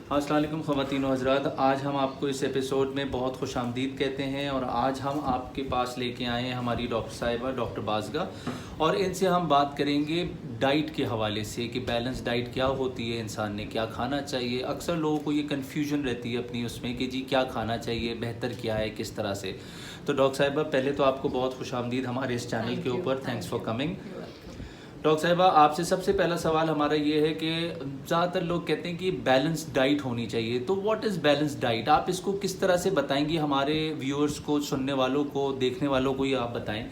अस्सलाम वालेकुम ख़वातीन व हज़रात। आज हम आपको इस एपिसोड में बहुत खुशामदीद कहते हैं और आज हम आपके पास लेके आए हैं हमारी डॉक्टर साहिबा डॉक्टर बाज़गा, और इनसे हम बात करेंगे डाइट के हवाले से कि बैलेंस डाइट क्या होती है, इंसान ने क्या खाना चाहिए। अक्सर लोगों को ये कन्फ्यूजन रहती है अपनी उसमें कि जी क्या खाना चाहिए, बेहतर क्या है, किस तरह से। तो डॉक्टर साहिबा, पहले तो आपको बहुत खुशामदीद हमारे इस चैनल के ऊपर। Thanks for coming. डॉक्टर साहिबा, आपसे सबसे पहला सवाल हमारा ये है कि ज़्यादातर लोग कहते हैं कि बैलेंस डाइट होनी चाहिए, तो व्हाट इज़ बैलेंस डाइट? आप इसको किस तरह से बताएंगी हमारे व्यूअर्स को, सुनने वालों को, देखने वालों को? ये आप बताएं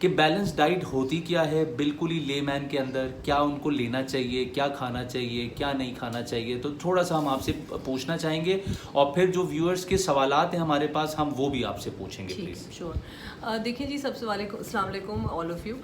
कि बैलेंस डाइट होती क्या है बिल्कुल ही लेमैन के अंदर, क्या उनको लेना चाहिए, क्या खाना चाहिए, क्या नहीं खाना चाहिए। तो थोड़ा सा हम आपसे पूछना चाहेंगे और फिर जो व्यूअर्स के सवालात हैं हमारे पास, हम वो भी आपसे पूछेंगे प्लीज़। श्योर। देखिए जी, सबसे अस्सलाम वालेकुम ऑल ऑफ़ यू।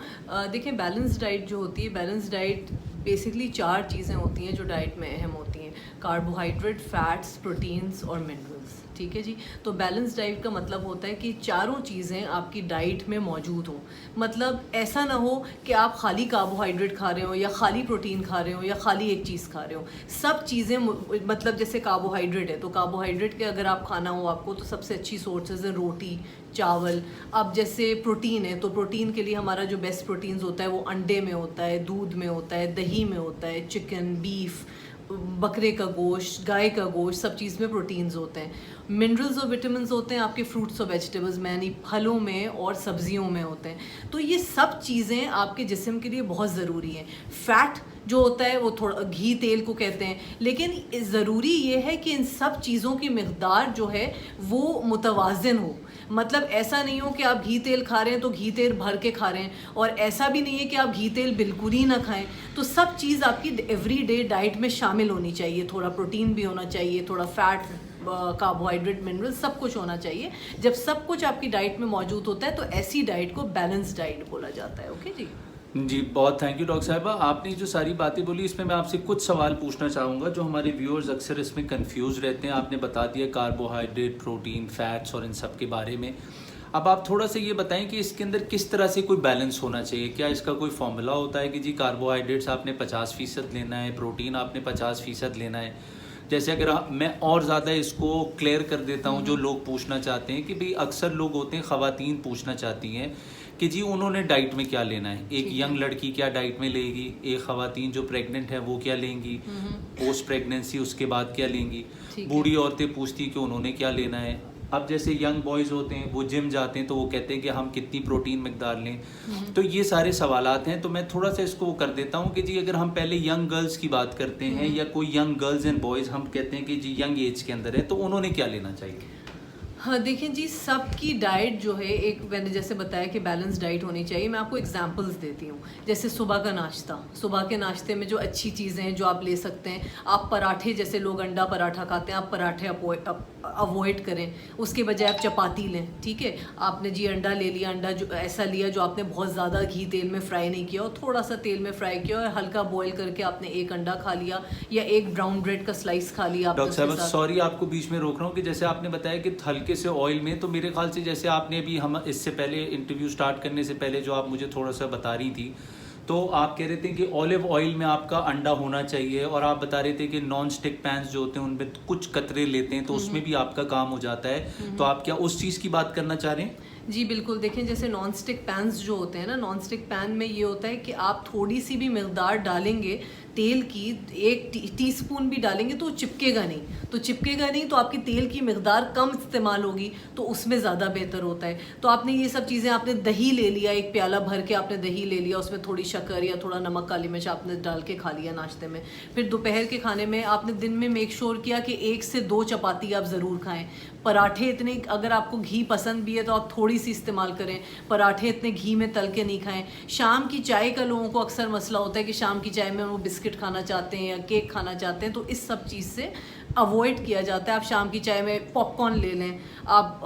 देखिए, बैलेंस डाइट जो होती है, बैलेंस डाइट बेसिकली 4 चीज़ें होती हैं जो डाइट में अहम होती हैं: कार्बोहाइड्रेट, फैट्स, प्रोटीन्स और मिनरल्स। ठीक है जी। तो बैलेंस डाइट का मतलब होता है कि चारों चीज़ें आपकी डाइट में मौजूद हों। मतलब ऐसा ना हो कि आप खाली कार्बोहाइड्रेट खा रहे हो या खाली प्रोटीन खा रहे हो या खाली एक चीज़ खा रहे हो। सब चीज़ें, मतलब जैसे कार्बोहाइड्रेट है तो कार्बोहाइड्रेट के अगर आप खाना हो आपको, तो सबसे अच्छी सोर्सेज हैं रोटी, चावल। अब जैसे प्रोटीन है तो प्रोटीन के लिए हमारा जो बेस्ट प्रोटीन्स होता है वो अंडे में होता है, दूध में होता है, दही में होता है, चिकन, बीफ, बकरे का गोश्त, गाय का गोश्त, सब चीज़ में प्रोटीन्स होते हैं। मिनरल्स और विटामिन्स होते हैं आपके फ्रूट्स और वेजिटेबल्स में, यानी फलों में और सब्जियों में होते हैं। तो ये सब चीज़ें आपके जिस्म के लिए बहुत ज़रूरी हैं। फ़ैट जो होता है वो थोड़ा घी तेल को कहते हैं, लेकिन ज़रूरी ये है कि इन सब चीज़ों की मिक़दार जो है वो मुतवाज़िन हो। मतलब ऐसा नहीं हो कि आप घी तेल खा रहे हैं तो घी तेल भर के खा रहे हैं, और ऐसा भी नहीं है कि आप घी तेल बिल्कुल ही ना खाएं। तो सब चीज़ आपकी एवरीडे डाइट में शामिल होनी चाहिए। थोड़ा प्रोटीन भी होना चाहिए, थोड़ा फैट, कार्बोहाइड्रेट, मिनरल, सब कुछ होना चाहिए। जब सब कुछ आपकी डाइट में मौजूद होता है तो ऐसी डाइट को बैलेंस डाइट बोला जाता है। ओके जी। जी, बहुत थैंक यू डॉक्टर साहिबा। आपने जो सारी बातें बोली इसमें मैं आपसे कुछ सवाल पूछना चाहूँगा जो हमारे व्यूअर्स अक्सर इसमें कंफ्यूज रहते हैं। आपने बता दिया कार्बोहाइड्रेट, प्रोटीन, फैट्स और इन सब के बारे में। अब आप थोड़ा सा ये बताएं कि इसके अंदर किस तरह से कोई बैलेंस होना चाहिए। क्या इसका कोई फॉर्मूला होता है कि जी कार्बोहाइड्रेट्स आपने 50% लेना है, प्रोटीन आपने 50% लेना है? जैसे अगर मैं और ज़्यादा इसको क्लियर कर देता हूँ, जो लोग पूछना चाहते हैं कि भाई अक्सर लोग होते हैं, ख़वातीन पूछना चाहती हैं कि जी उन्होंने डाइट में क्या लेना है। एक यंग लड़की क्या डाइट में लेगी, एक ख़वातीन जो प्रेग्नेंट है वो क्या लेंगी, पोस्ट प्रेगनेंसी उसके बाद क्या लेंगी, बूढ़ी औरतें पूछती कि उन्होंने क्या लेना है। अब जैसे यंग बॉयज़ होते हैं वो जिम जाते हैं तो वो कहते हैं कि हम कितनी प्रोटीन मिकदार लें। तो ये सारे सवालात हैं। तो मैं थोड़ा सा इसको कर देता हूँ कि जी अगर हम पहले यंग गर्ल्स की बात करते हैं या कोई यंग गर्ल्स एंड बॉयज़ हम कहते हैं कि जी यंग एज के अंदर है, तो उन्होंने क्या लेना चाहिए? हाँ, देखिए जी, सबकी डाइट जो है, एक मैंने जैसे बताया कि बैलेंस डाइट होनी चाहिए। मैं आपको एग्जांपल्स देती हूँ। जैसे सुबह का नाश्ता, सुबह के नाश्ते में जो अच्छी चीज़ें हैं जो आप ले सकते हैं, आप पराठे, जैसे लोग अंडा पराठा खाते हैं, आप पराठे अवॉइड करें। उसके बजाय आप चपाती लें। ठीक है, आपने जी अंडा ले लिया, अंडा जो ऐसा लिया जो आपने बहुत ज़्यादा घी तेल में फ्राई नहीं किया और थोड़ा सा तेल में फ्राई किया और हल्का बॉयल करके आपने एक अंडा खा लिया या एक ब्राउन ब्रेड का स्लाइस खा लिया। डॉक्टर साहब, सॉरी आपको बीच में रोक रहा हूँ कि जैसे आपने बताया कि हल्के से ऑयल में, तो मेरे ख्याल से जैसे आपने अभी हम इससे पहले इंटरव्यू स्टार्ट करने से पहले जो आप मुझे थोड़ा सा बता रही थी, तो आप कह रहे थे कि ऑलिव ऑयल में आपका अंडा होना चाहिए, और आप बता रहे थे कि नॉन स्टिक पैन्स जो होते हैं उनमें कुछ कतरे लेते हैं तो उसमें भी आपका काम हो जाता है। तो आप क्या उस चीज़ की बात करना चाह रहे हैं? जी बिल्कुल। देखें, जैसे नॉन स्टिक पैन्स जो होते हैं ना, नॉन स्टिक पैन में ये होता है कि आप थोड़ी सी भी मिकदार डालेंगे तेल की, एक टीस्पून भी डालेंगे तो चिपकेगा नहीं। तो चिपकेगा नहीं तो आपकी तेल की मिकदार कम इस्तेमाल होगी, तो उसमें ज़्यादा बेहतर होता है। तो आपने ये सब चीज़ें, आपने दही ले लिया, एक प्याला भर के आपने दही ले लिया, उसमें थोड़ी शक्कर या थोड़ा नमक, काली मिर्च आपने डाल के खा लिया नाश्ते में। फिर दोपहर के खाने में आपने दिन में मेक श्योर किया कि 1 से 2 चपाती आप ज़रूर खाएँ। पराठे इतने, अगर आपको घी पसंद भी है तो आप थोड़ी सी इस्तेमाल करें। पराठे इतने घी में तल के नहीं खाएं। शाम की चाय का लोगों को अक्सर मसला होता है कि शाम की चाय में वो बिस्किट खाना चाहते हैं या केक खाना चाहते हैं, तो इस सब चीज़ से अवॉइड किया जाता है। आप शाम की चाय में पॉपकॉर्न ले लें, आप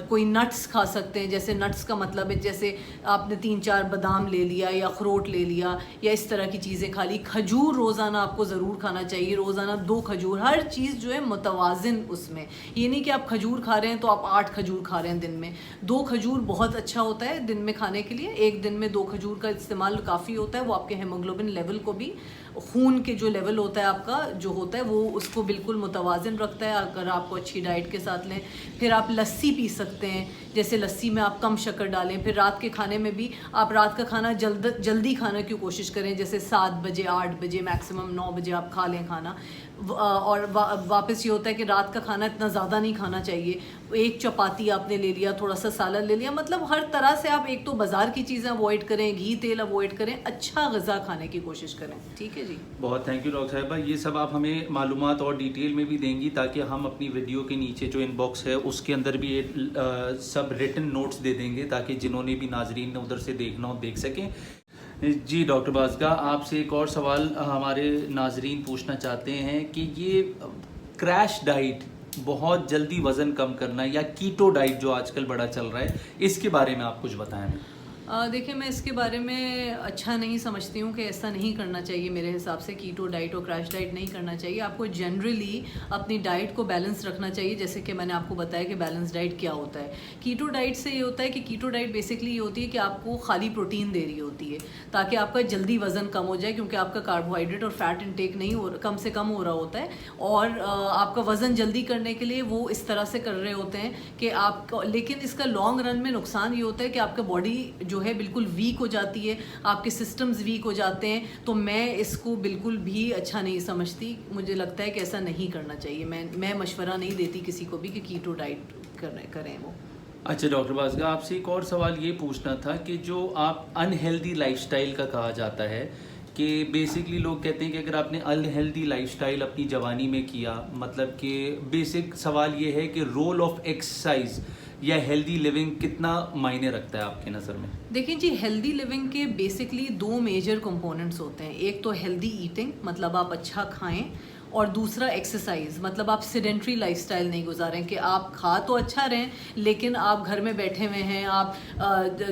कोई नट्स खा सकते हैं। जैसे नट्स का मतलब है जैसे आपने 3-4 बादाम ले लिया या अखरोट ले लिया या इस तरह की चीज़ें खा ली। खजूर रोज़ाना आपको ज़रूर खाना चाहिए, रोज़ाना 2 खजूर, हर चीज़ जो है मुतवाज़िन उसमें। ये नहीं कि आप खजूर खा रहे हैं तो आप 8 खजूर खा रहे हैं दिन में। 2 खजूर बहुत अच्छा होता है दिन में खाने के लिए। एक दिन में 2 खजूर का इस्तेमाल काफ़ी होता है, वो आपके हेमोग्लोबिन लेवल को भी खून के जो लेवल होता है आपका जो होता है वो उसको बिल्कुल मुतवाज़िन रखता है अगर आपको अच्छी डाइट के साथ लें। फिर आप लस्सी पी सकते हैं, जैसे लस्सी में आप कम शक्कर डालें। फिर रात के खाने में भी आप रात का खाना जल्दी खाने की कोशिश करें, जैसे 7 बजे 8 बजे मैक्सिमम 9 बजे आप खा लें खाना। और वापस ये होता है कि रात का खाना इतना ज़्यादा नहीं खाना चाहिए। एक चपाती आपने ले लिया, थोड़ा सा सालन ले लिया, मतलब हर तरह से आप एक तो बाज़ार की चीज़ें अवॉइड करें, घी तेल अवॉइड करें, अच्छा ग़िज़ा खाने की कोशिश करें। ठीक है जी, बहुत थैंक यू डॉक्टर साहिबा। ये सब आप हमें मालूमात और डिटेल में भी देंगी ताकि हम अपनी वीडियो के नीचे जो इनबॉक्स है उसके अंदर भी सब रिटन नोट्स दे देंगे ताकि जिन्होंने भी नाजरीन ने उधर से देखना हो देख सकें। जी डॉक्टर बाज़गा, आपसे एक और सवाल हमारे नाजरीन पूछना चाहते हैं कि ये क्रैश डाइट, बहुत जल्दी वज़न कम करना, या कीटो डाइट जो आजकल बड़ा चल रहा है, इसके बारे में आप कुछ बताएं। देखिए मैं इसके बारे में अच्छा नहीं समझती हूँ कि ऐसा नहीं करना चाहिए। मेरे हिसाब से कीटो डाइट और क्रैश डाइट नहीं करना चाहिए। आपको जनरली अपनी डाइट को बैलेंस रखना चाहिए, जैसे कि मैंने आपको बताया कि बैलेंस डाइट क्या होता है। कीटो डाइट से ये होता है कि कीटो डाइट बेसिकली ये होती है कि आपको खाली प्रोटीन दे रही होती है ताकि आपका जल्दी वज़न कम हो जाए, क्योंकि आपका कार्बोहाइड्रेट और फैट इंटेक नहीं हो कम से कम हो रहा होता है। और आपका वज़न जल्दी करने के लिए वो इस तरह से कर रहे होते हैं कि आप, लेकिन इसका लॉन्ग रन में नुकसान ये होता है कि आपका बॉडी जो है बिल्कुल वीक हो जाती है, आपके सिस्टम्स वीक हो जाते हैं। तो मैं इसको बिल्कुल भी अच्छा नहीं समझती। मुझे लगता है कि ऐसा नहीं करना चाहिए। मैं मशवरा नहीं देती किसी को भी कि कीटो डाइट करें वो। अच्छा डॉक्टर बाज़गा, आपसे एक और सवाल ये पूछना था कि जो आप अनहेल्दी लाइफस्टाइल का कहा जाता है कि बेसिकली लोग कहते हैं कि अगर आपने अनहेल्दी लाइफस्टाइल अपनी जवानी में किया, मतलब कि बेसिक सवाल ये है कि रोल ऑफ एक्सरसाइज या हेल्दी लिविंग कितना मायने रखता है आपके नज़र में? देखिए जी, हेल्दी लिविंग के बेसिकली 2 मेजर कंपोनेंट्स होते हैं। एक तो हेल्दी ईटिंग, मतलब आप अच्छा खाएं, और दूसरा एक्सरसाइज, मतलब आप सेडेंट्री लाइफस्टाइल नहीं गुजारें कि आप खा तो अच्छा रहें लेकिन आप घर में बैठे हुए हैं, आप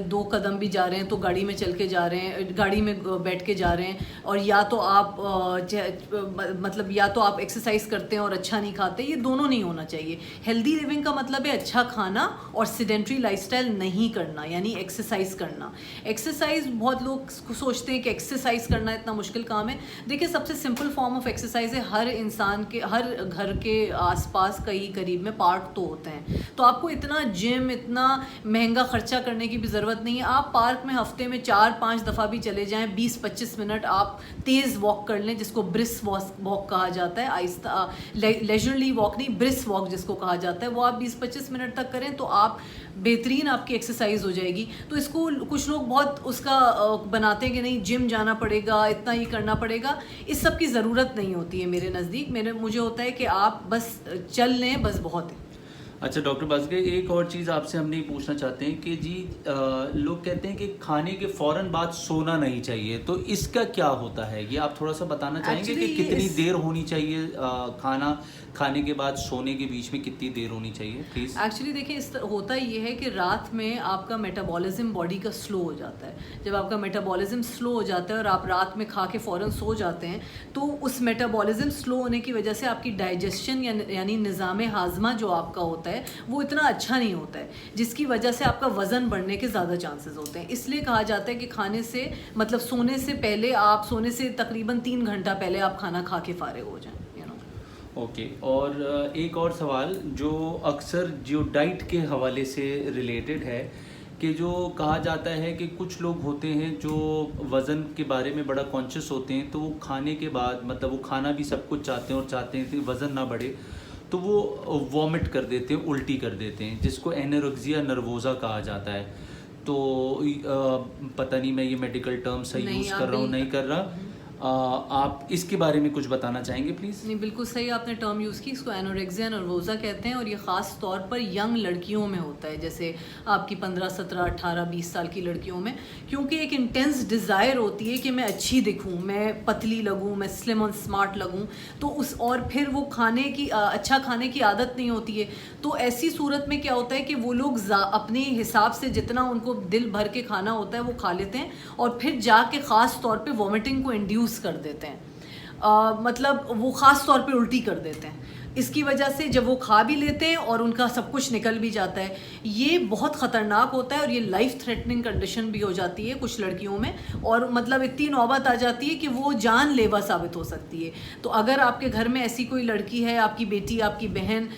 2 कदम भी जा रहे हैं तो गाड़ी में चल के जा रहे हैं, गाड़ी में बैठ के जा रहे हैं, और या तो आप मतलब या तो आप एक्सरसाइज करते हैं और अच्छा नहीं खाते। ये दोनों नहीं होना चाहिए। हेल्दी लिविंग का मतलब है अच्छा खाना और सेडेंट्री लाइफस्टाइल नहीं करना, यानी एक्सरसाइज करना। एक्सरसाइज, बहुत लोग सोचते हैं कि एक्सरसाइज करना इतना मुश्किल काम है। देखिए सबसे सिंपल फॉर्म ऑफ एक्सरसाइज है, हर इंसान के, हर घर के आसपास कहीं करीब में पार्क तो होते हैं, तो आपको इतना जिम, इतना महंगा खर्चा करने की भी ज़रूरत नहीं है। आप पार्क में हफ्ते में 4-5 दफ़ा भी चले जाएं, 20-25 मिनट आप तेज़ वॉक कर लें, जिसको ब्रिस्क वॉक कहा जाता है। आहिस्ता लेजरली वॉक नहीं, ब्रिस्क वॉक जिसको कहा जाता है, वो आप 20-25 मिनट तक करें तो आप बेहतरीन आपकी एक्सरसाइज हो जाएगी। तो इसको कुछ लोग बहुत उसका बनाते हैं कि नहीं जिम जाना पड़ेगा, इतना ही करना पड़ेगा। इस सब की ज़रूरत नहीं होती है मेरे नज़दीक। मुझे होता है कि आप बस चल लें, बस बहुत है। अच्छा डॉक्टर बाज़गा, एक और चीज़ आपसे हम नहीं पूछना चाहते हैं कि जी लोग कहते हैं कि खाने के फ़ौरन बाद सोना नहीं चाहिए, तो इसका क्या होता है? ये आप थोड़ा सा बताना चाहेंगे कि कितनी देर होनी चाहिए खाना खाने के बाद सोने के बीच में कितनी देर होनी चाहिए प्लीज़? एक्चुअली देखिए होता ये है कि रात में आपका मेटाबॉलिज्म बॉडी का स्लो हो जाता है। जब आपका मेटाबॉलिज्म स्लो हो जाता है और आप रात में खा के फ़ौरन सो जाते हैं, तो उस मेटाबॉलिज्म स्लो होने की वजह से आपकी डाइजेशन यानी निज़ाम हाजमा जो आपका होता है वो इतना अच्छा नहीं होता है, जिसकी वजह से आपका वज़न बढ़ने के ज़्यादा चांसेस होते हैं। इसलिए कहा जाता है कि खाने से, मतलब सोने से पहले, आप सोने से तकरीबन 3 घंटा पहले आप खाना खा के फारिग हो जाएं। ओके और एक और सवाल जो अक्सर जो डाइट के हवाले से रिलेटेड है कि जो कहा जाता है कि कुछ लोग होते हैं जो वज़न के बारे में बड़ा कॉन्शियस होते हैं, तो वो खाने के बाद, मतलब वो खाना भी सब कुछ चाहते हैं और चाहते हैं कि वज़न ना बढ़े, तो वो वॉमिट कर देते हैं, उल्टी कर देते हैं, जिसको एनोरेक्सिया नर्वोसा कहा जाता है। तो पता नहीं मैं ये मेडिकल टर्म सही यूज़ कर रहा हूँ नहीं कर रहा, आप इसके बारे में कुछ बताना चाहेंगे प्लीज़? नहीं, बिल्कुल सही आपने टर्म यूज़ की। इसको एनोरेक्सिया नर्वोसा कहते हैं और ये ख़ास तौर पर यंग लड़कियों में होता है, जैसे आपकी 15, 17, 18, 20 साल की लड़कियों में, क्योंकि एक इंटेंस डिज़ायर होती है कि मैं अच्छी दिखूं, मैं पतली लगूं, मैं स्लिम और स्मार्ट लगूं, तो उस और फिर वो खाने की अच्छा खाने की आदत नहीं होती है। तो ऐसी सूरत में क्या होता है कि वो लोग अपने हिसाब से जितना उनको दिल भर के खाना होता है वो खा लेते हैं और फिर जाके ख़ास तौर पे वॉमिटिंग को इंड्यूस कर देते हैं। मतलब वो ख़ास तौर पे उल्टी कर देते हैं। इसकी वजह से जब वो खा भी लेते हैं और उनका सब कुछ निकल भी जाता है। ये बहुत ख़तरनाक होता है और ये लाइफ थ्रेटनिंग कंडीशन भी हो जाती है कुछ लड़कियों में, और मतलब इतनी नौबत आ जाती है कि वो जानलेवा साबित हो सकती है। तो अगर आपके घर में ऐसी कोई लड़की है, आपकी बेटी, आपकी बहन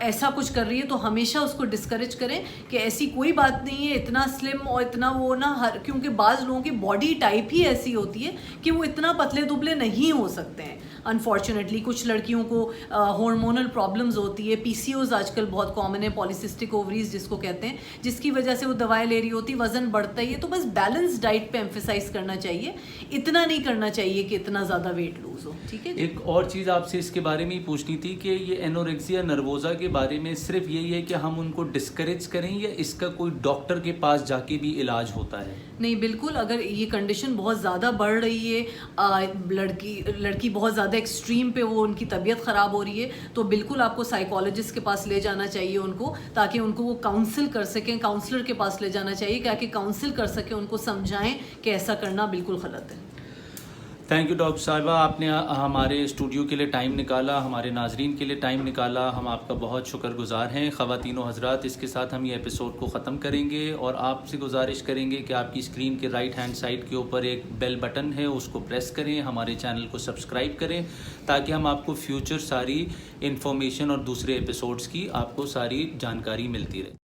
ऐसा कुछ कर रही है, तो हमेशा उसको डिस्करेज करें कि ऐसी कोई बात नहीं है, इतना स्लिम और इतना वो ना क्योंकि बाज़ लोगों की बॉडी टाइप ही ऐसी होती है कि वो इतना पतले दुबले नहीं हो सकते हैं। अनफॉर्चुनेटली कुछ लड़कियों को हार्मोनल प्रॉब्लम्स होती है, पीसीओज आजकल बहुत कॉमन है, पॉलीसिस्टिक ओवरीज जिसको कहते हैं, जिसकी वजह से वो दवाएं ले रही होती, वजन बढ़ता ही है। तो बस बैलेंस डाइट पे एम्फेसाइज करना चाहिए, इतना नहीं करना चाहिए कि इतना ज़्यादा वेट लूज हो। ठीक है। एक और चीज़ आपसे इसके बारे में ही पूछनी थी कि ये एनोरेक्सिया नर्वोजा के बारे में सिर्फ यही है कि हम उनको डिस्करेज करें या इसका कोई डॉक्टर के पास जाके भी इलाज होता है? नहीं, बिल्कुल, अगर ये कंडीशन बहुत ज़्यादा बढ़ रही है, लड़की बहुत ज़्यादा एक्सट्रीम पे वो उनकी तबीयत ख़राब हो रही है, तो बिल्कुल आपको साइकोलॉजिस्ट के पास ले जाना चाहिए उनको, ताकि उनको वो काउंसिल कर सकें। काउंसलर के पास ले जाना चाहिए ताकि काउंसिल कर सकें, उनको समझाएं कि ऐसा करना बिल्कुल गलत है। थैंक यू डॉक्टर साहिबा, आपने हमारे स्टूडियो के लिए टाइम निकाला, हमारे नाजरीन के लिए टाइम निकाला, हम आपका बहुत शुक्रगुजार हैं। ख़वातीनो हज़रात, इसके साथ हम ये एपिसोड को ख़त्म करेंगे और आपसे गुजारिश करेंगे कि आपकी स्क्रीन के राइट हैंड साइड के ऊपर एक बेल बटन है, उसको प्रेस करें, हमारे चैनल को सब्सक्राइब करें, ताकि हम आपको फ्यूचर सारी इन्फॉर्मेशन और दूसरे एपिसोड्स की आपको सारी जानकारी मिलती रहे।